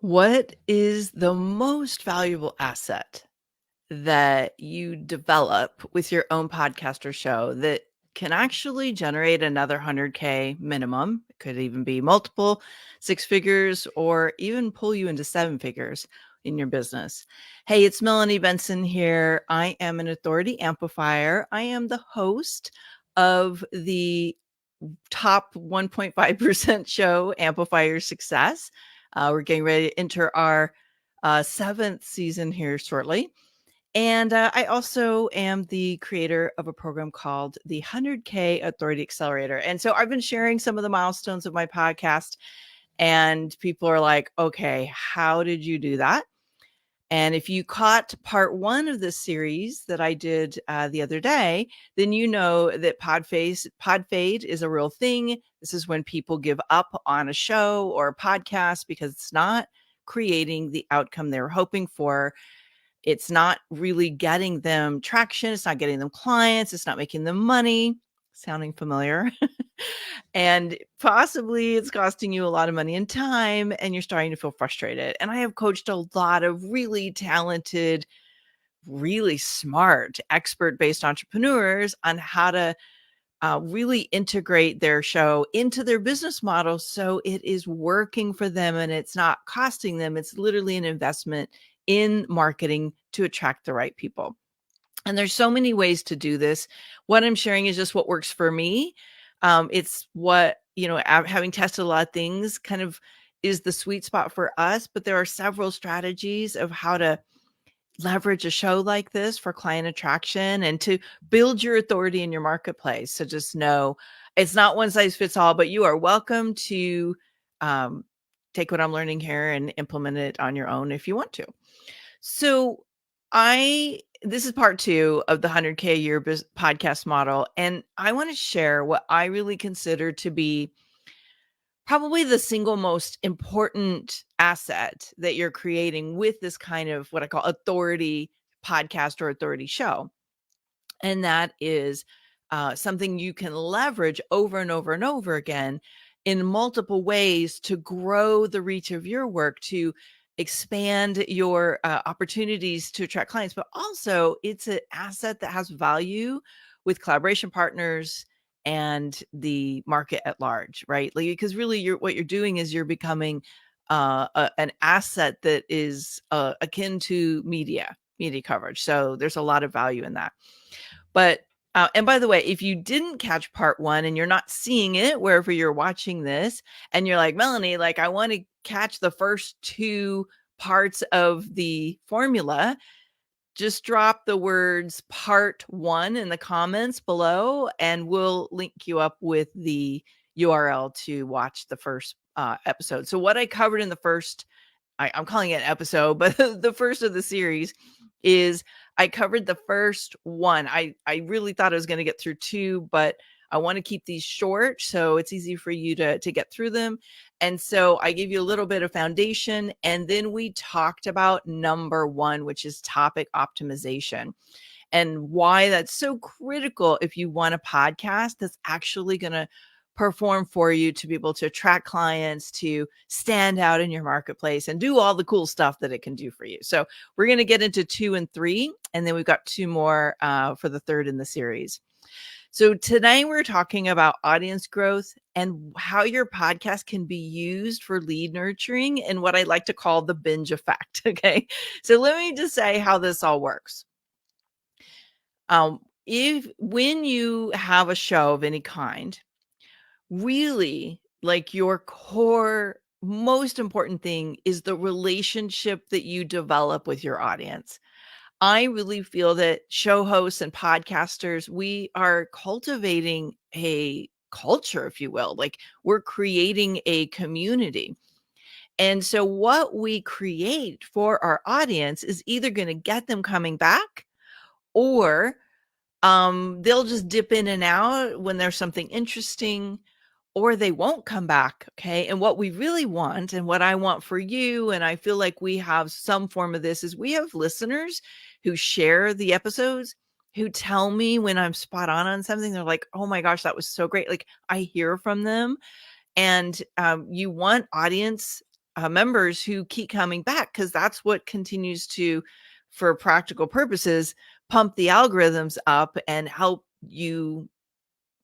What is the most valuable asset that you develop with your own podcast or show that can actually generate another 100K minimum? It could even be multiple six figures or even pull you into seven figures in your business. Hey, it's Melanie Benson here. I am an authority amplifier. I am the host of the top 1.5% show, Amplifier Success. We're getting ready to enter our seventh season here shortly. And I also am the creator of a program called the 100K Authority Accelerator. And so I've been sharing some of the milestones of my podcast, and people are like, okay, how did you do that? And if you caught part one of this series that I did the other day, then you know that pod fade is a real thing. This is when people give up on a show or a podcast because it's not creating the outcome they were hoping for. It's not really getting them traction. It's not getting them clients. It's not making them money. Sounding familiar? And possibly it's costing you a lot of money and time, and you're starting to feel frustrated. And I have coached a lot of really talented, really smart, expert based entrepreneurs on how to really integrate their show into their business model so it is working for them and it's not costing them. It's literally an investment in marketing to attract the right people. And there's so many ways to do this. What I'm sharing is just what works for me. It's what, having tested a lot of things kind of is the sweet spot for us, but there are several strategies of how to leverage a show like this for client attraction and to build your authority in your marketplace. So just know it's not one size fits all, but you are welcome to um, take what I'm learning here and implement it on your own if you want to. So this is part two of the 100K a year podcast model. And I want to share what I really consider to be probably the single most important asset that you're creating with this kind of what I call authority podcast or authority show. And that is something you can leverage over and over and over again in multiple ways to grow the reach of your work, to expand your opportunities to attract clients. But also, it's an asset that has value with collaboration partners and the market at large, right? Like, because really, what you're doing is you're becoming an asset that is akin to media coverage. So there's a lot of value in that. But and by the way, if you didn't catch part one and you're not seeing it wherever you're watching this, and you're like, Melanie, like I want to catch the first two parts of the formula, just drop the words part one in the comments below, and we'll link you up with the URL to watch the first episode. So what I covered in the first, I'm calling it an episode, but the first of the series is I covered the first one. I really thought I was going to get through two, but I want to keep these short so it's easy for you to get through them. And so I gave you a little bit of foundation, and then we talked about number one, which is topic optimization, and why that's so critical if you want a podcast that's actually going to perform for you, to be able to attract clients, to stand out in your marketplace and do all the cool stuff that it can do for you. So we're going to get into 2 and 3, and then we've got 2 more for the third in the series. So today we're talking about audience growth and how your podcast can be used for lead nurturing and what I like to call the binge effect. Okay. So let me just say how this all works. When you have a show of any kind, really, like, your core most important thing is the relationship that you develop with your audience. I really feel that show hosts and podcasters, we are cultivating a culture, if you will. Like, we're creating a community. And so what we create for our audience is either going to get them coming back, or they'll just dip in and out when there's something interesting, or they won't come back. Okay. And what we really want, and what I want for you, and I feel like we have some form of this, is we have listeners who share the episodes, who tell me when I'm spot on something. They're like, oh my gosh, that was so great. Like, I hear from them. And you want audience members who keep coming back, because that's what continues to, for practical purposes, pump the algorithms up and help you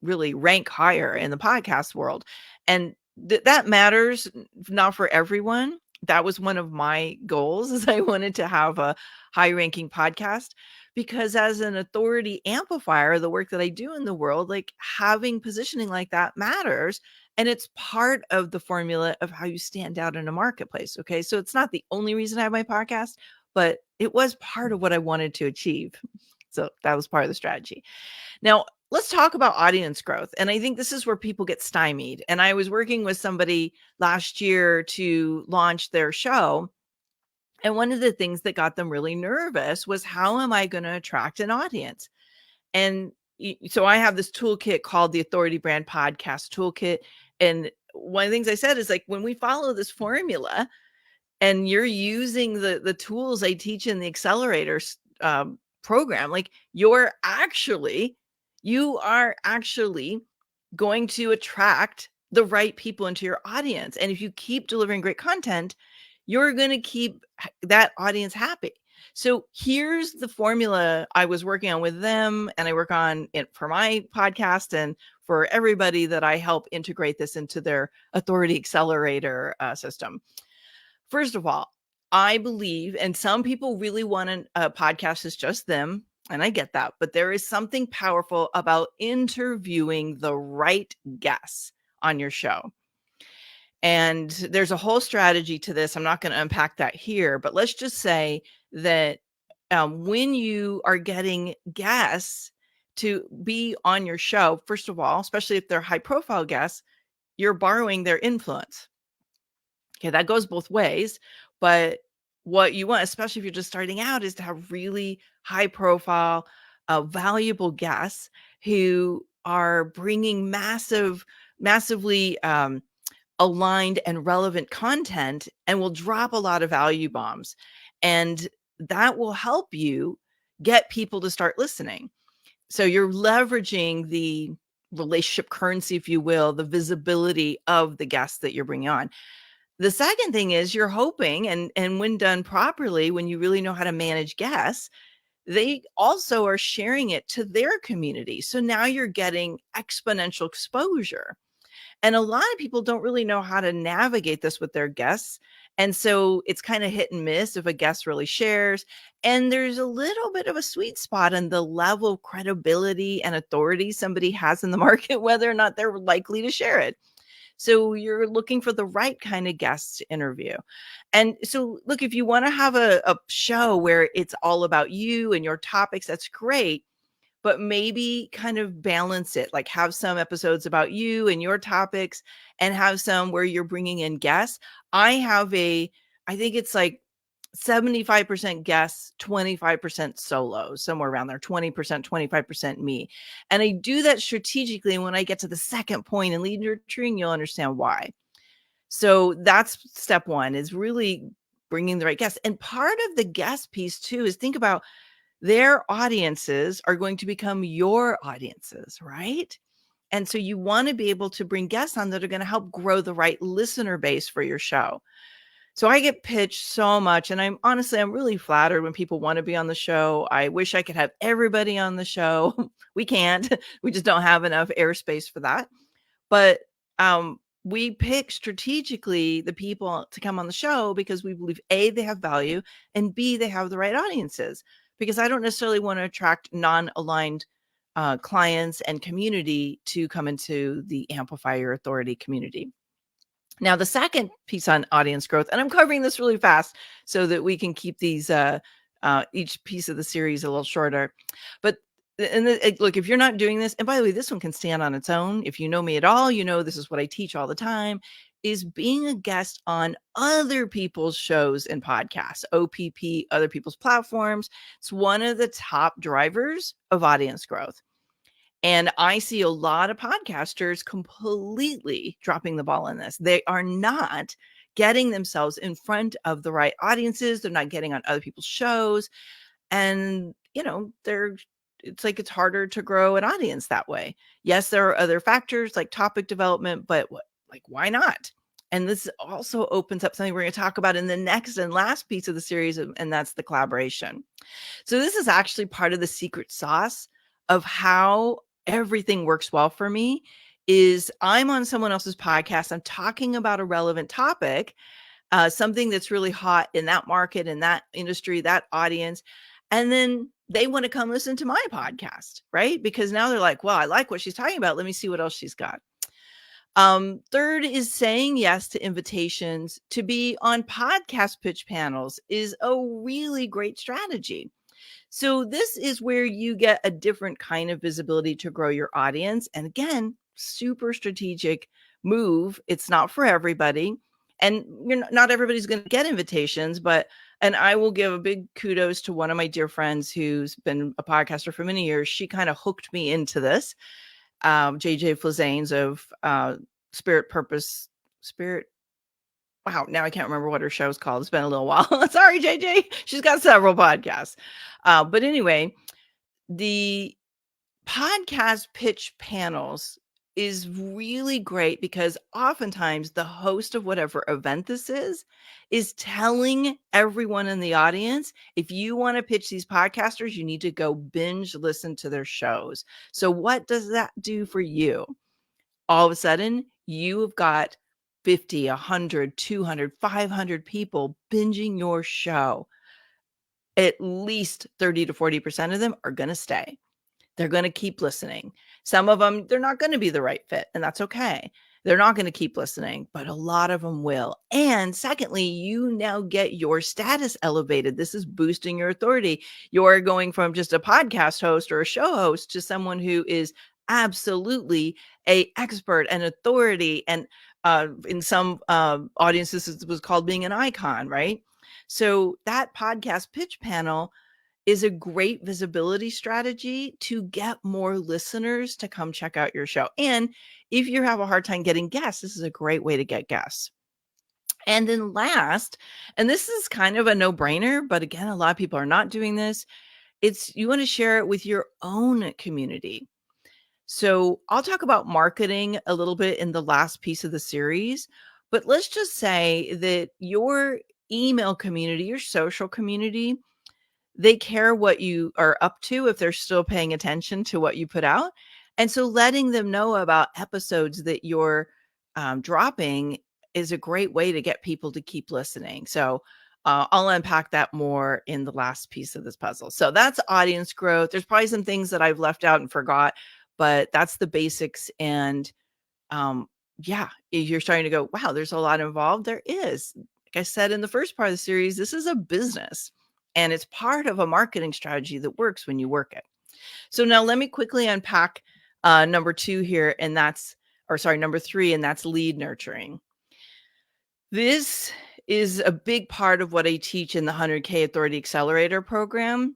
really rank higher in the podcast world. And that matters, not for everyone. That was one of my goals, is I wanted to have a high ranking podcast, because as an authority amplifier, the work that I do in the world, like, having positioning like that matters. And it's part of the formula of how you stand out in a marketplace. Okay. So it's not the only reason I have my podcast, but it was part of what I wanted to achieve. So that was part of the strategy. Now, let's talk about audience growth. And I think this is where people get stymied. And I was working with somebody last year to launch their show. And one of the things that got them really nervous was, how am I going to attract an audience? And so I have this toolkit called the Authority Brand Podcast Toolkit. And one of the things I said is, like, when we follow this formula and you're using the tools I teach in the Accelerator program, like, you are actually going to attract the right people into your audience. And if you keep delivering great content, you're going to keep that audience happy. So here's the formula I was working on with them, and I work on it for my podcast and for everybody that I help integrate this into their Authority Accelerator system. First of all, I believe, and some people really want a podcast that's just them, and I get that, but there is something powerful about interviewing the right guests on your show. And there's a whole strategy to this. I'm not going to unpack that here, but let's just say that when you are getting guests to be on your show, first of all, especially if they're high profile guests, you're borrowing their influence. Okay, that goes both ways. But what you want, especially if you're just starting out, is to have really high profile, valuable guests who are bringing massively aligned and relevant content, and will drop a lot of value bombs. And that will help you get people to start listening. So you're leveraging the relationship currency, if you will, the visibility of the guests that you're bringing on. The second thing is, you're hoping, and when done properly, when you really know how to manage guests, they also are sharing it to their community. So now you're getting exponential exposure. And a lot of people don't really know how to navigate this with their guests. And so it's kind of hit and miss if a guest really shares. And there's a little bit of a sweet spot in the level of credibility and authority somebody has in the market, whether or not they're likely to share it. So you're looking for the right kind of guests to interview. And so, look, if you want to have a show where it's all about you and your topics, that's great. But maybe kind of balance it, like, have some episodes about you and your topics, and have some where you're bringing in guests. I think it's like 75% guests, 25% solo, somewhere around there, 20%, 25% me. And I do that strategically. And when I get to the second point in lead nurturing, you'll understand why. So that's step one, is really bringing the right guests. And part of the guest piece too is, think about, their audiences are going to become your audiences, right? And so you want to be able to bring guests on that are going to help grow the right listener base for your show. So I get pitched so much, and I'm really flattered when people want to be on the show. I wish I could have everybody on the show. We can't. We just don't have enough airspace for that. But we pick strategically the people to come on the show because we believe, A, they have value, and B, they have the right audiences. Because I don't necessarily want to attract non-aligned clients and community to come into the Amplifier Authority community. Now, the second piece on audience growth, and I'm covering this really fast so that we can keep these each piece of the series a little shorter. But look, if you're not doing this, and by the way, this one can stand on its own. If you know me at all, you know this is what I teach all the time, is being a guest on other people's shows and podcasts, OPP, other people's platforms. It's one of the top drivers of audience growth. And I see a lot of podcasters completely dropping the ball in this. They are not getting themselves in front of the right audiences. They're not getting on other people's shows. And, it's like it's harder to grow an audience that way. Yes, there are other factors like topic development, but why not? And this also opens up something we're going to talk about in the next and last piece of the series, and that's the collaboration. So this is actually part of the secret sauce of how everything works well for me. Is I'm on someone else's podcast, I'm talking about a relevant topic, something that's really hot in that market, in that industry, that audience. And then they want to come listen to my podcast, right? Because now they're like, well, I like what she's talking about. Let me see what else she's got. Third is saying yes to invitations to be on podcast pitch panels is a really great strategy. So this is where you get a different kind of visibility to grow your audience. And again, super strategic move. It's not for everybody. And not everybody's going to get invitations, and I will give a big kudos to one of my dear friends who's been a podcaster for many years. She kind of hooked me into this. JJ Flazanes of Spirit. Wow, now I can't remember what her show's called. It's been a little while. Sorry, JJ. She's got several podcasts. But anyway, the podcast pitch panels is really great because oftentimes the host of whatever event this is telling everyone in the audience, if you want to pitch these podcasters, you need to go binge listen to their shows. So what does that do for you? All of a sudden, you've got 50, 100, 200, 500 people binging your show. At least 30 to 40% of them are going to stay. They're going to keep listening. Some of them, they're not going to be the right fit, and that's okay. They're not going to keep listening, but a lot of them will. And secondly, you now get your status elevated. This is boosting your authority. You're going from just a podcast host or a show host to someone who is absolutely a expert and authority. And in some audiences, it was called being an icon, right? So that podcast pitch panel is a great visibility strategy to get more listeners to come check out your show. And if you have a hard time getting guests, this is a great way to get guests. And then last, and this is kind of a no-brainer, but again, a lot of people are not doing this. You want to share it with your own community. So I'll talk about marketing a little bit in the last piece of the series, but let's just say that your email community, your social community, they care what you are up to if they're still paying attention to what you put out. And so letting them know about episodes that you're dropping is a great way to get people to keep listening. So I'll unpack that more in the last piece of this puzzle. So that's audience growth. There's probably some things that I've left out and forgot, but that's the basics. And yeah, if you're starting to go, wow, there's a lot involved. There is. Like I said in the first part of the series, this is a business. And it's part of a marketing strategy that works when you work it. So now let me quickly unpack number 2 here, and number 3, and that's lead nurturing. This is a big part of what I teach in the 100K Authority Accelerator program.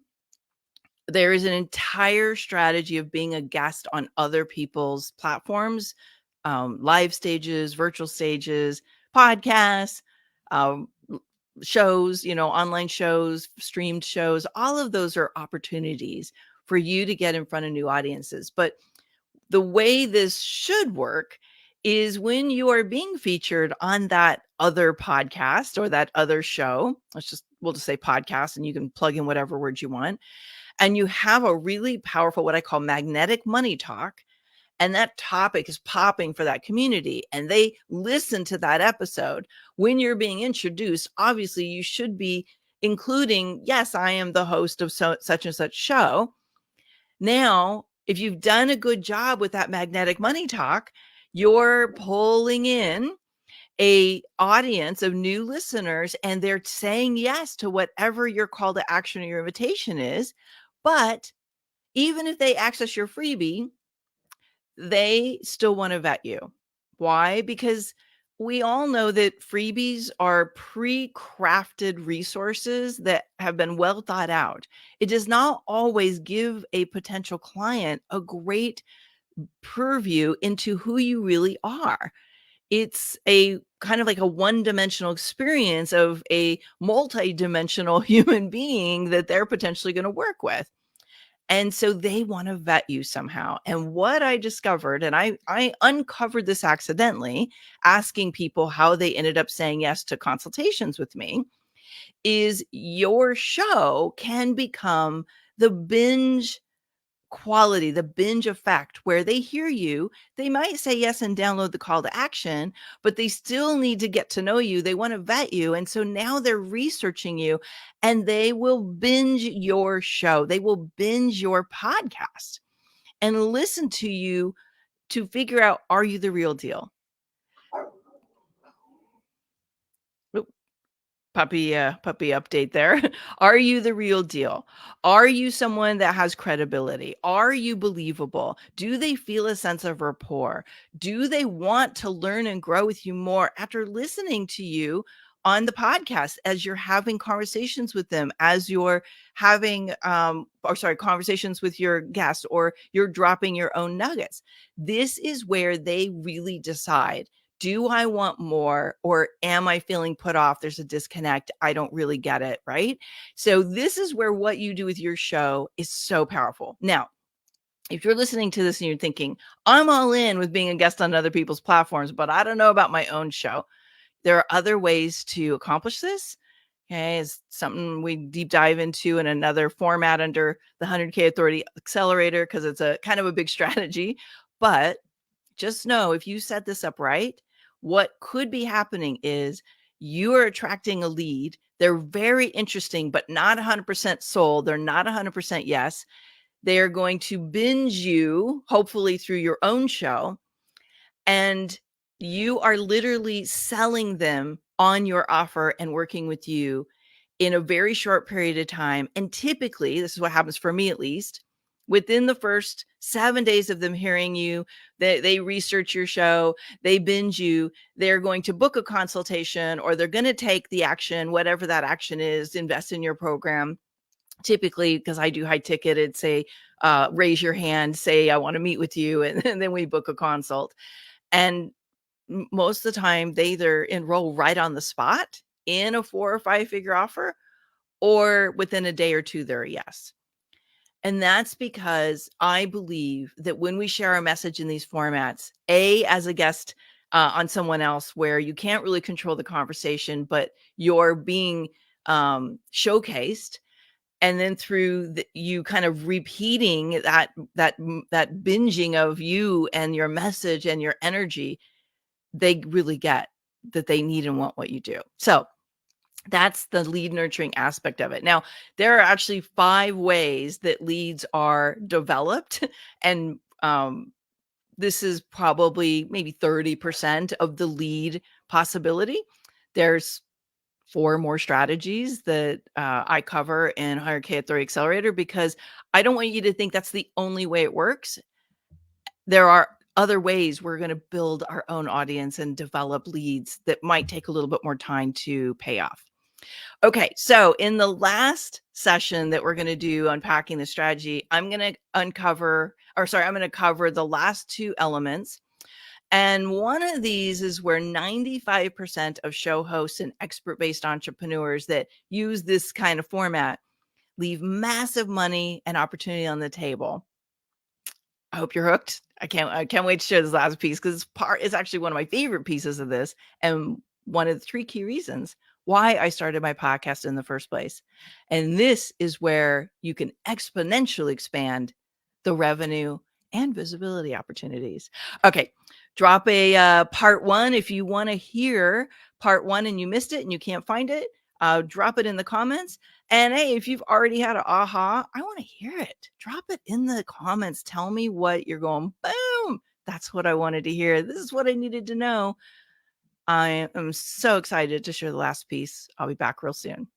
There is an entire strategy of being a guest on other people's platforms, live stages, virtual stages, podcasts, shows, online shows, streamed shows. All of those are opportunities for you to get in front of new audiences. But the way this should work is when you are being featured on that other podcast or that other show, we'll just say podcast, and you can plug in whatever words you want. And you have a really powerful, what I call magnetic money talk. And that topic is popping for that community, and they listen to that episode. When you're being introduced, obviously you should be including, yes, I am the host of such and such show. Now, if you've done a good job with that magnetic money talk, you're pulling in a audience of new listeners, and they're saying yes to whatever your call to action or your invitation is. But even if they access your freebie, they still want to vet you. Why? Because we all know that freebies are pre-crafted resources that have been well thought out. It does not always give a potential client a great purview into who you really are. It's a kind of like a one-dimensional experience of a multi-dimensional human being that they're potentially going to work with. And so they want to vet you somehow. And what I discovered, and I uncovered this accidentally, asking people how they ended up saying yes to consultations with me, is your show can become the binge quality, the binge effect, where they hear you, they might say yes and download the call to action, but they still need to get to know you. They want to vet you. And so now they're researching you and they will binge your show. They will binge your podcast and listen to you to figure out, are you the real deal? Puppy update there. Are you the real deal? Are you someone that has credibility? Are you believable? Do they feel a sense of rapport? Do they want to learn and grow with you more after listening to you on the podcast, as you're having conversations with them, as you're having conversations with your guests, or you're dropping your own nuggets? This is where they really decide, do I want more, or am I feeling put off? There's a disconnect. I don't really get it. Right. So this is where what you do with your show is so powerful. Now, if you're listening to this and you're thinking, I'm all in with being a guest on other people's platforms, but I don't know about my own show, there are other ways to accomplish this. Okay. It's something we deep dive into in another format under the 100K Authority Accelerator, because it's a kind of a big strategy. But just know, if you set this up right, what could be happening is you are attracting a lead. They're very interesting, but not 100% sold. They're not 100% yes. They are going to binge you, hopefully through your own show. And you are literally selling them on your offer and working with you in a very short period of time. And typically, this is what happens for me, at least, within the first 7 days of them hearing you, they research your show, they binge you, they're going to book a consultation, or they're going to take the action, whatever that action is, invest in your program. Typically, because I do high ticket, it'd say, raise your hand, say, I want to meet with you. And then we book a consult. And most of the time, they either enroll right on the spot in a 4 or 5 figure offer, or within a day or two, they're a yes. And that's because I believe that when we share our message in these formats, as a guest on someone else, where you can't really control the conversation, but you're being showcased, and then through you kind of repeating that binging of you and your message and your energy, they really get that they need and want what you do. So that's the lead nurturing aspect of it. Now, there are actually 5 ways that leads are developed. And this is probably maybe 30% of the lead possibility. There's 4 more strategies that I cover in 100K Authority Accelerator, because I don't want you to think that's the only way it works. There are other ways we're going to build our own audience and develop leads that might take a little bit more time to pay off. Okay, so in the last session that we're going to do unpacking the strategy, I'm going to cover the last 2 elements. And one of these is where 95% of show hosts and expert-based entrepreneurs that use this kind of format leave massive money and opportunity on the table. I hope you're hooked. I can't wait to share this last piece, because it's actually one of my favorite pieces of this, and one of the 3 key reasons why I started my podcast in the first place. And this is where you can exponentially expand the revenue and visibility opportunities. Okay, drop a part 1 if you want to hear part 1 and you missed it and you can't find it. Drop it in the comments. And hey, if you've already had an aha, I want to hear it. Drop it in the comments. Tell me what you're going, boom. That's what I wanted to hear. This is what I needed to know. I am so excited to share the last piece. I'll be back real soon.